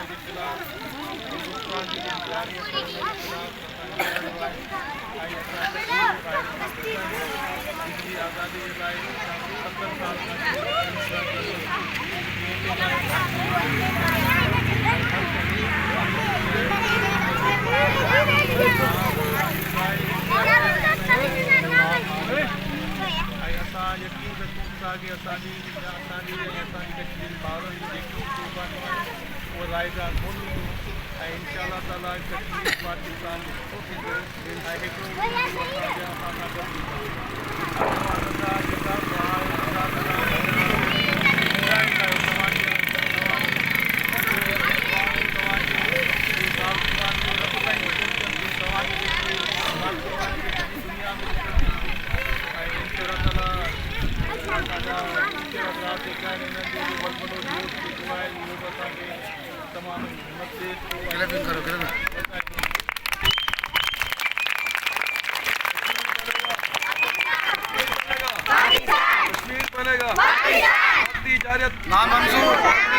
के खिलाफ हिंदुस्तान की जारी आज़ादी के लाइ 70 साल यकीन रखूं था कि असांजी कश्मीरी ॿारनि जी जेकी उहो रायदार कोन ईंदो ऐं इंशाअल्लाह ताला कश्मीर पाकिस्तान सुठो थींदो ऐं हिकिड़ो नामंजूर